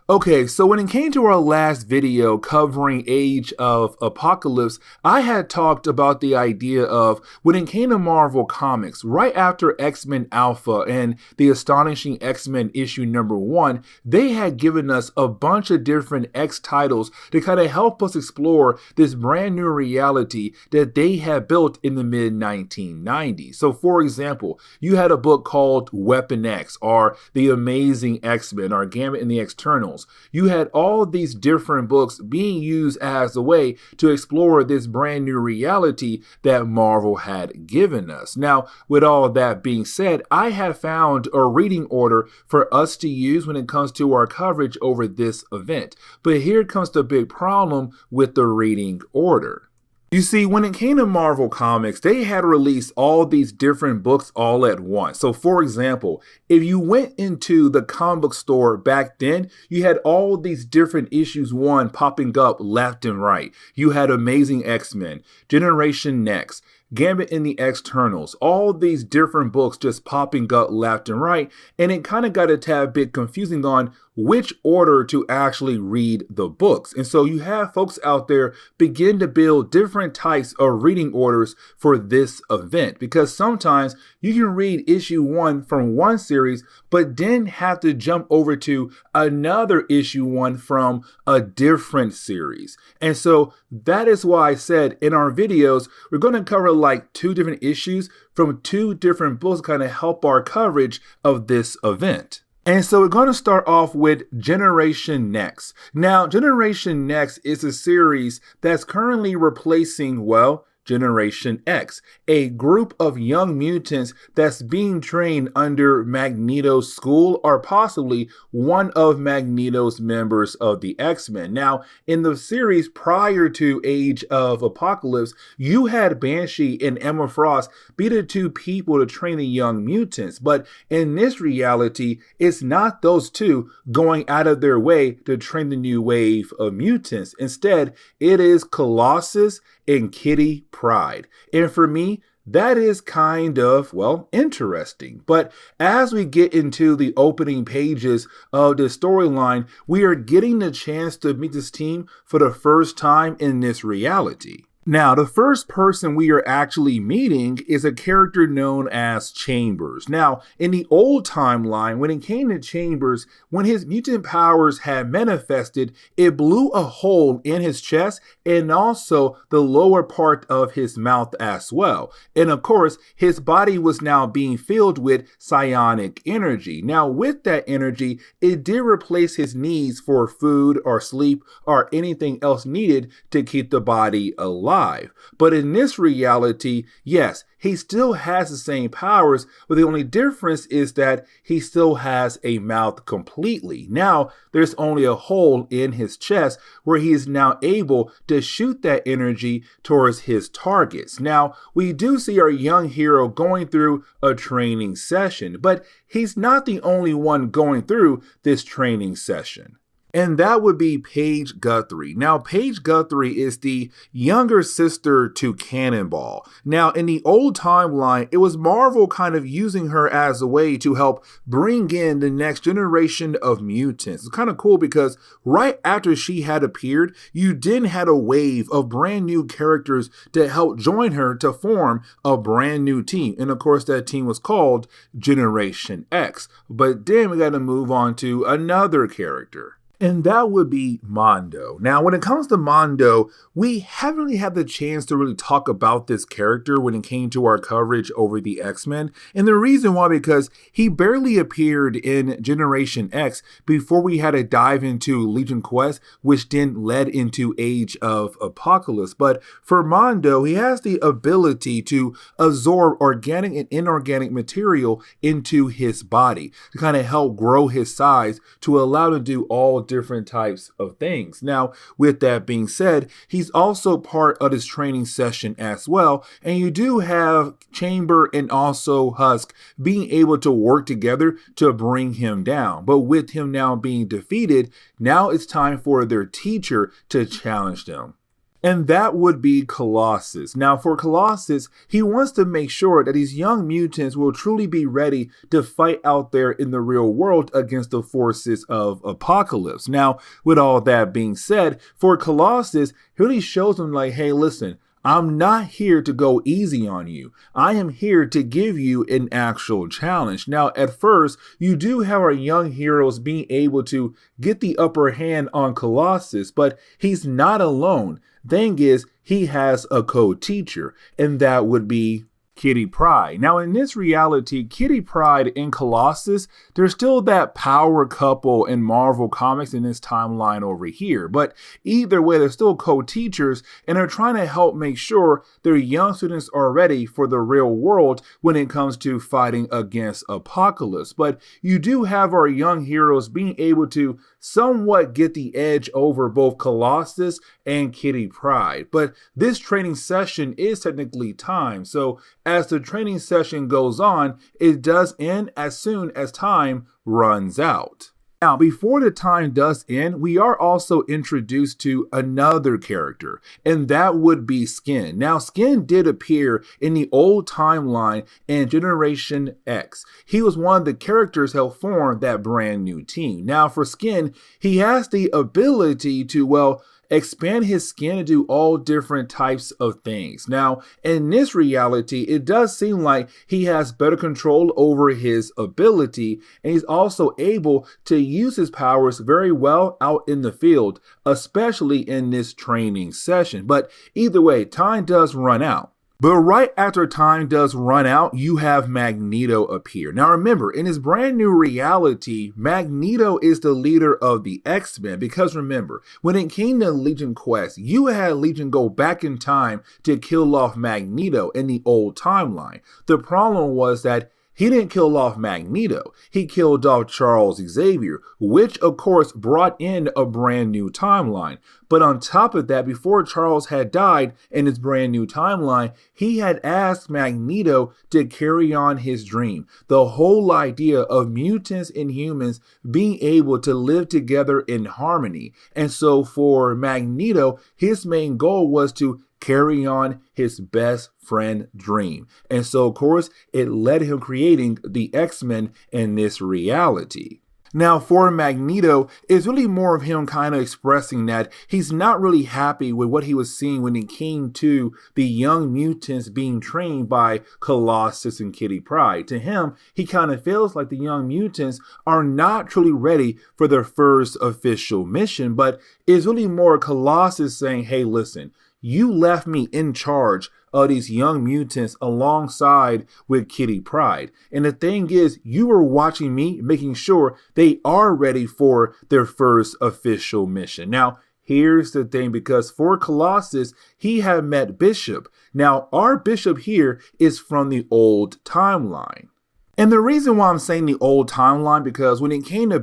Okay, so when it came to our last video covering Age of Apocalypse, I had talked about the idea of when it came to Marvel Comics, right after X-Men Alpha and the Astonishing X-Men issue #1, they had given us a bunch of different X titles to kind of help us explore this brand new reality that they had built in the mid-1990s. So for example, you had a book called Weapon X, or The Amazing X-Men, or Gambit and the Externals. You had all these different books being used as a way to explore this brand new reality that Marvel had given us. Now, with all that being said, I have found a reading order for us to use when it comes to our coverage over this event. But here comes the big problem with the reading order. You see, when it came to Marvel Comics, they had released all these different books all at once. So for example, if you went into the comic book store back then, you had all these different issues 1 popping up left and right. You had Amazing X-Men, Generation Next, Gambit and the Externals, all these different books just popping up left and right, and it kind of got a tad bit confusing on which order to actually read the books. And so you have folks out there begin to build different types of reading orders for this event, because sometimes you can read issue 1 from one series, but then have to jump over to another issue 1 from a different series. And so that is why I said in our videos, we're going to cover like 2 different issues from 2 different books to kind of help our coverage of this event. And so we're going to start off with Generation Next. Now, Generation Next is a series that's currently replacing, well, Generation X, a group of young mutants that's being trained under Magneto's school, or possibly one of Magneto's members of the X-Men. Now, in the series prior to Age of Apocalypse, you had Banshee and Emma Frost be the 2 people to train the young mutants, but in this reality, it's not those 2 going out of their way to train the new wave of mutants. Instead, it is Colossus and Kitty Pryde. And for me, that is kind of, well, interesting. But as we get into the opening pages of the storyline, we are getting the chance to meet this team for the first time in this reality. Now, the first person we are actually meeting is a character known as Chambers. Now, in the old timeline, when it came to Chambers, when his mutant powers had manifested, it blew a hole in his chest and also the lower part of his mouth as well. And of course, his body was now being filled with psionic energy. Now, with that energy, it did replace his needs for food or sleep or anything else needed to keep the body alive. But in this reality, yes, he still has the same powers, but the only difference is that he still has a mouth completely. Now, there's only a hole in his chest where he is now able to shoot that energy towards his targets. Now, we do see our young hero going through a training session, but he's not the only one going through this training session. And that would be Paige Guthrie. Now, Paige Guthrie is the younger sister to Cannonball. Now, in the old timeline, it was Marvel kind of using her as a way to help bring in the next generation of mutants. It's kind of cool because right after she had appeared, you then had a wave of brand new characters to help join her to form a brand new team. And of course, that team was called Generation X. But then we got to move on to another character. And that would be Mondo. Now, when it comes to Mondo, we haven't really had the chance to really talk about this character when it came to our coverage over the X-Men. And the reason why, because he barely appeared in Generation X before we had to dive into Legion Quest, which then led into Age of Apocalypse. But for Mondo, he has the ability to absorb organic and inorganic material into his body to kind of help grow his size to allow him to do all different types of things. Now, with that being said, he's also part of this training session as well. And you do have Chamber and also Husk being able to work together to bring him down. But with him now being defeated, now it's time for their teacher to challenge them. And that would be Colossus. Now, for Colossus, he wants to make sure that these young mutants will truly be ready to fight out there in the real world against the forces of Apocalypse. Now, with all that being said, for Colossus, he really shows them like, hey, listen, I'm not here to go easy on you. I am here to give you an actual challenge. Now, at first, you do have our young heroes being able to get the upper hand on Colossus, but he's not alone. Thing is, he has a co-teacher, and that would be Kitty Pryde. Now, in this reality, Kitty Pryde and Colossus, there's still that power couple in Marvel Comics in this timeline over here. But either way, they're still co-teachers, and they're trying to help make sure their young students are ready for the real world when it comes to fighting against Apocalypse. But you do have our young heroes being able to somewhat get the edge over both Colossus and Kitty Pryde. But this training session is technically timed, so as the training session goes on, it does end as soon as time runs out. Now, before the time does end, we are also introduced to another character, and that would be Skin. Now, Skin did appear in the old timeline in Generation X. He was one of the characters that helped form that brand new team. Now, for Skin, he has the ability to, well, expand his skin to do all different types of things. Now, in this reality, it does seem like he has better control over his ability, and he's also able to use his powers very well out in the field, especially in this training session. But either way, time does run out. But right after time does run out, you have Magneto appear. Now remember, in his brand new reality, Magneto is the leader of the X-Men, because remember, when it came to Legion Quest, you had Legion go back in time to kill off Magneto in the old timeline. The problem was that he didn't kill off Magneto, he killed off Charles Xavier, which of course brought in a brand new timeline. But on top of that, before Charles had died in his brand new timeline, he had asked Magneto to carry on his dream. The whole idea of mutants and humans being able to live together in harmony. And so for Magneto, his main goal was to carry on his best friend dream. And so, of course, it led him creating the X-Men in this reality. Now, for Magneto, it's really more of him kind of expressing that he's not really happy with what he was seeing when it came to the young mutants being trained by Colossus and Kitty Pryde. To him, he kind of feels like the young mutants are not truly ready for their first official mission, but it's really more Colossus saying, hey, listen, you left me in charge of these young mutants alongside with Kitty Pryde. And the thing is, you were watching me, making sure they are ready for their first official mission. Now, here's the thing, because for Colossus, he had met Bishop. Now, our Bishop here is from the old timeline. And the reason why I'm saying the old timeline, because when it came to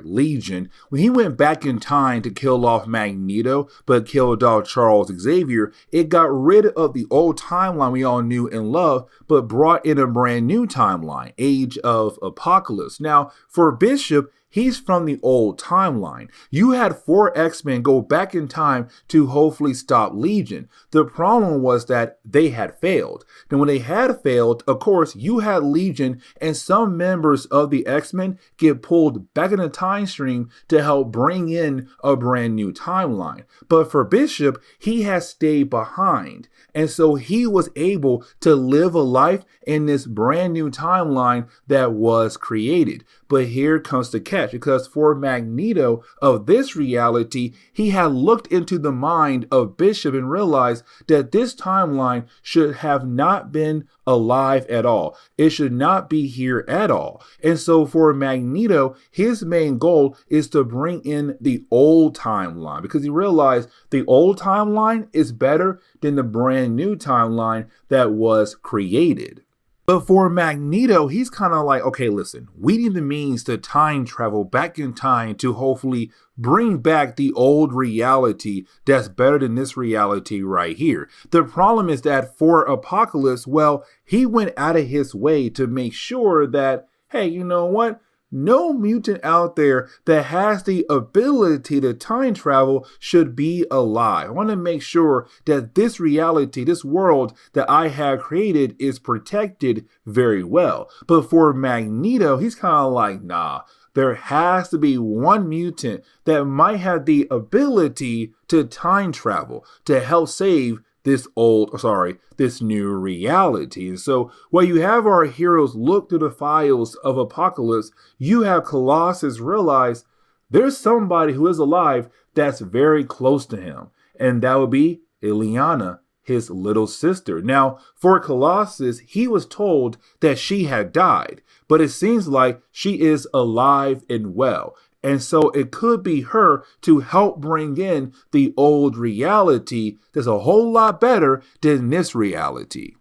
Legion, when he went back in time to kill off Magneto, but killed off Charles Xavier, it got rid of the old timeline we all knew and loved, but brought in a brand new timeline, Age of Apocalypse. Now, for Bishop, he's from the old timeline. You had 4 X-Men go back in time to hopefully stop Legion. The problem was that they had failed. Then when they had failed, of course, you had Legion and some members of the X-Men get pulled back in the time stream to help bring in a brand new timeline. But for Bishop, he has stayed behind. And so he was able to live a life in this brand new timeline that was created. But here comes the catch, because for Magneto of this reality, he had looked into the mind of Bishop and realized that this timeline should have not been alive at all. It should not be here at all. And so for Magneto, his main goal is to bring in the old timeline, because he realized the old timeline is better than the brand new timeline that was created. But for Magneto, he's kind of like, okay, listen, we need the means to time travel back in time to hopefully bring back the old reality that's better than this reality right here. The problem is that for Apocalypse, well, he went out of his way to make sure that, hey, you know what? no mutant out there that has the ability to time travel should be alive. I want to make sure that this reality, this world that I have created is protected very well. But for Magneto, he's kind of like, nah. There has to be one mutant that might have the ability to time travel to help save this new reality. And so while you have our heroes look through the files of Apocalypse, you have Colossus realize there's somebody who is alive that's very close to him. And that would be Illyana, his little sister. Now, for Colossus, he was told that she had died, but it seems like she is alive and well. And so it could be her to help bring in the old reality that's a whole lot better than this reality.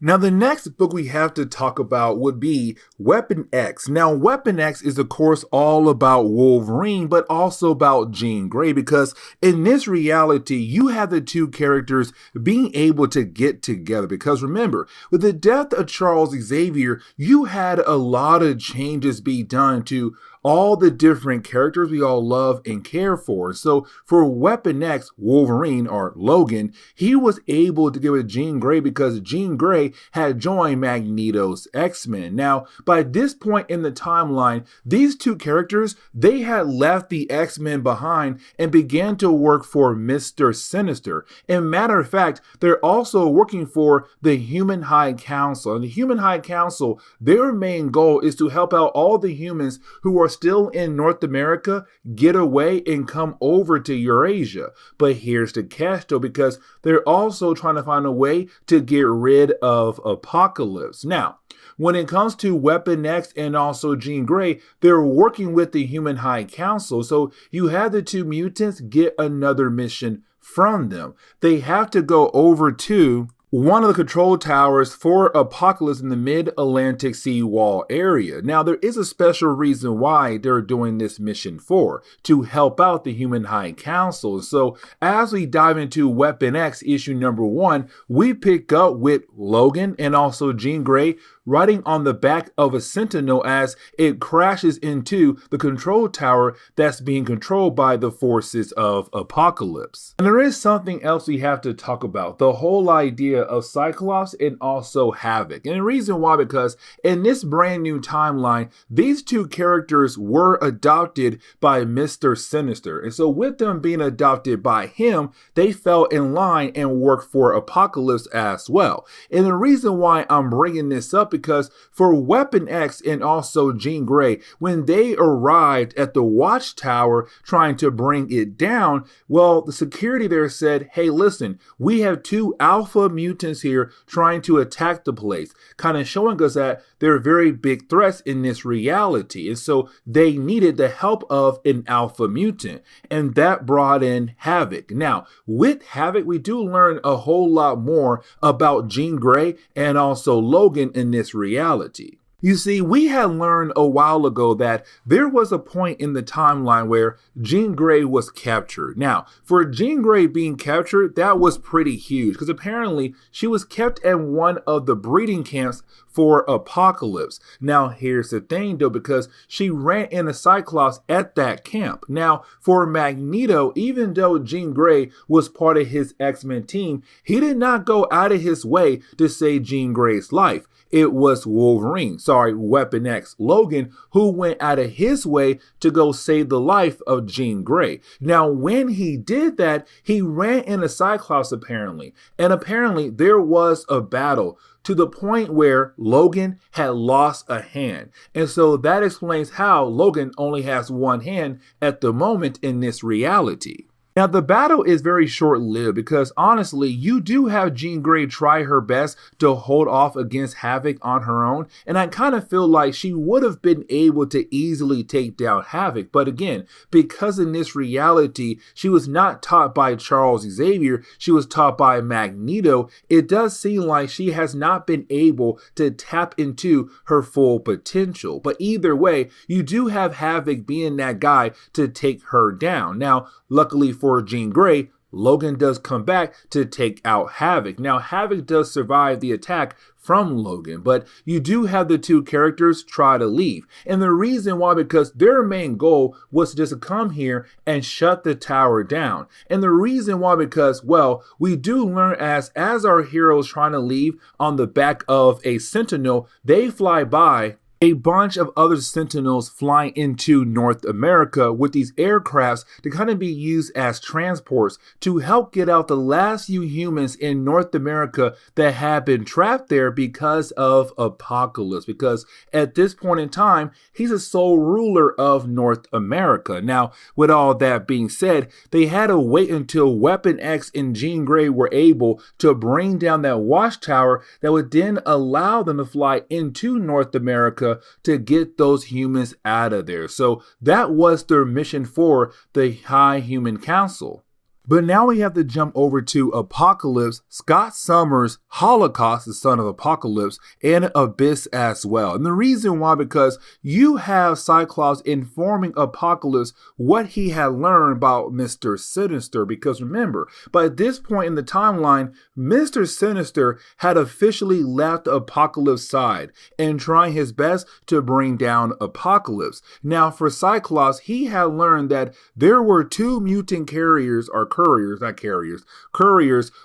Now, the next book we have to talk about would be Weapon X. Now, Weapon X is, of course, all about Wolverine, but also about Jean Grey, because in this reality, you have the two characters being able to get together. Because remember, with the death of Charles Xavier, you had a lot of changes be done to all the different characters we all love and care for. So for Weapon X, Wolverine, or Logan, he was able to give it Jean Grey because Jean Grey had joined Magneto's X-Men. Now, by this point in the timeline, these two characters, they had left the X-Men behind and began to work for Mr. Sinister. And matter of fact, they're also working for the Human High Council. And the Human High Council, their main goal is to help out all the humans who are still in North America get away and come over to Eurasia. But here's the catch though, because they're also trying to find a way to get rid of Apocalypse. Now, when it comes to Weapon X and also Jean Grey, they're working with the Human High Council. So you have the two mutants get another mission from them. They have to go over to one of the control towers for Apocalypse in the mid-Atlantic seawall area. Now, there is a special reason why they're doing this mission to help out the Human High Council. So as we dive into Weapon X issue number 1, we pick up with Logan and also Jean Grey riding on the back of a Sentinel as it crashes into the control tower that's being controlled by the forces of Apocalypse. And there is something else we have to talk about, the whole idea of Cyclops and also Havok. And the reason why, because in this brand new timeline, these two characters were adopted by Mr. Sinister. And so with them being adopted by him, they fell in line and worked for Apocalypse as well. And the reason why I'm bringing this up because for Weapon X and also Jean Grey, when they arrived at the Watchtower trying to bring it down, well, the security there said, hey, listen, we have two alpha mutants here trying to attack the place, kind of showing us that they're very big threats in this reality. And so they needed the help of an alpha mutant, and that brought in Havok. Now, with Havok, we do learn a whole lot more about Jean Grey and also Logan in this reality. You see, we had learned a while ago that there was a point in the timeline where Jean Grey was captured. Now, for Jean Grey being captured, that was pretty huge because apparently she was kept in one of the breeding camps for Apocalypse. Now, here's the thing though, because she ran into Cyclops at that camp. Now, for Magneto, even though Jean Grey was part of his X-Men team, he did not go out of his way to save Jean Grey's life. It was Weapon X, Logan, who went out of his way to go save the life of Jean Grey. Now, when he did that, he ran into Cyclops apparently. And apparently there was a battle to the point where Logan had lost a hand. And so that explains how Logan only has one hand at the moment in this reality. Now, the battle is very short-lived because honestly, you do have Jean Grey try her best to hold off against Havok on her own, and I kind of feel like she would have been able to easily take down Havok. But again, because in this reality, she was not taught by Charles Xavier, she was taught by Magneto, it does seem like she has not been able to tap into her full potential. But either way, you do have Havok being that guy to take her down. Now, luckily for Jean Grey, Logan does come back to take out Havok. Now, Havok does survive the attack from Logan, but you do have the two characters try to leave. And the reason why, because their main goal was just to come here and shut the tower down. And the reason why, because, well, we do learn as our heroes trying to leave on the back of a Sentinel, they fly by a bunch of other Sentinels flying into North America with these aircrafts to kind of be used as transports to help get out the last few humans in North America that have been trapped there because of Apocalypse. Because at this point in time, he's the sole ruler of North America. Now, with all that being said, they had to wait until Weapon X and Jean Grey were able to bring down that watchtower that would then allow them to fly into North America to get those humans out of there. So that was their mission for the High Human Council. But now we have to jump over to Apocalypse, Scott Summers, Holocaust, the son of Apocalypse, and Abyss as well. And the reason why, because you have Cyclops informing Apocalypse what he had learned about Mr. Sinister. Because remember, by this point in the timeline, Mr. Sinister had officially left the Apocalypse side and trying his best to bring down Apocalypse. Now for Cyclops, he had learned that there were two mutant couriers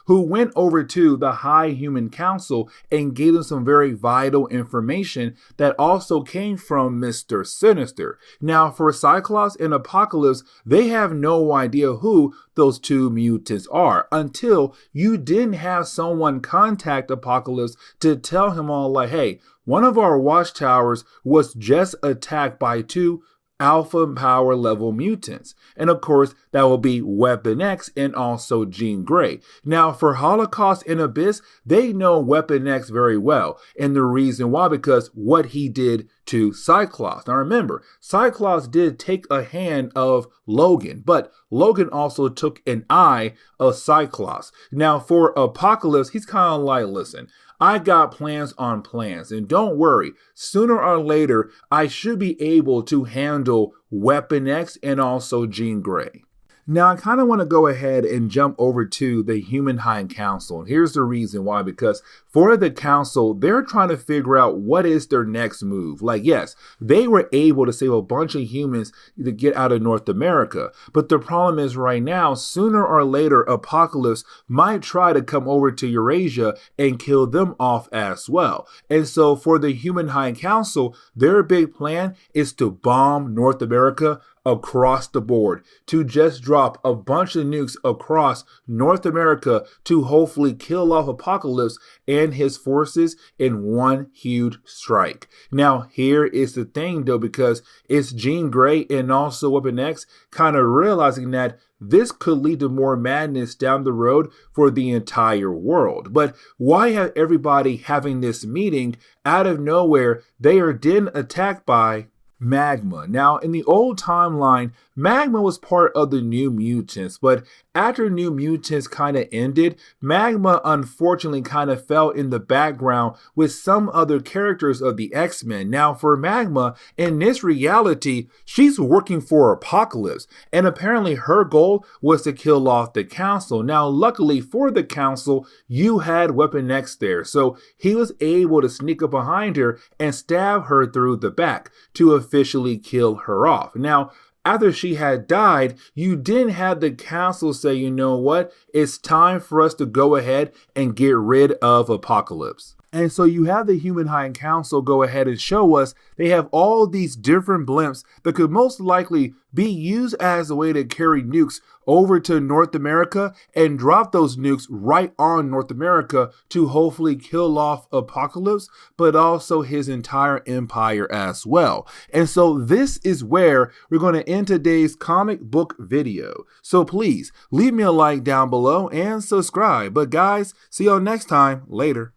who went over to the High Human Council and gave them some very vital information that also came from Mr. Sinister. Now for Cyclops and Apocalypse, they have no idea who those two mutants are until you didn't have someone contact Apocalypse to tell him all like, hey, one of our watchtowers was just attacked by two alpha power level mutants. And of course, that will be Weapon X and also Jean Grey. Now for Holocaust and Abyss, they know Weapon X very well. And the reason why, because what he did to Cyclops. Now remember, Cyclops did take a hand of Logan, but Logan also took an eye of Cyclops. Now for Apocalypse, he's kind of like, listen, I got plans on plans, and don't worry, sooner or later, I should be able to handle Weapon X and also Jean Grey. Now, I kind of want to go ahead and jump over to the Human High Council. And here's the reason why, because for the council, they're trying to figure out what is their next move. Like, yes, they were able to save a bunch of humans to get out of North America. But the problem is right now, sooner or later, Apocalypse might try to come over to Eurasia and kill them off as well. And so for the Human High Council, their big plan is to bomb North America across the board, to just drop a bunch of nukes across North America to hopefully kill off Apocalypse and his forces in one huge strike. Now, here is the thing though, because it's Jean Grey and also Weapon X kind of realizing that this could lead to more madness down the road for the entire world. But why have everybody having this meeting? Out of nowhere, they are then attacked by Magma. Now, in the old timeline, Magma was part of the New Mutants, but after New Mutants kind of ended, Magma unfortunately kind of fell in the background with some other characters of the X-Men. Now, for Magma, in this reality, she's working for Apocalypse, and apparently her goal was to kill off the Council. Now, luckily for the Council, you had Weapon X there, so he was able to sneak up behind her and stab her through the back to officially kill her off. Now, after she had died, you didn't have the council say, you know what, it's time for us to go ahead and get rid of Apocalypse. And so you have the Human High Council go ahead and show us they have all these different blimps that could most likely be used as a way to carry nukes over to North America and drop those nukes right on North America to hopefully kill off Apocalypse, but also his entire empire as well. And so this is where we're going to end today's comic book video. So please leave me a like down below and subscribe. But guys, see y'all next time. Later.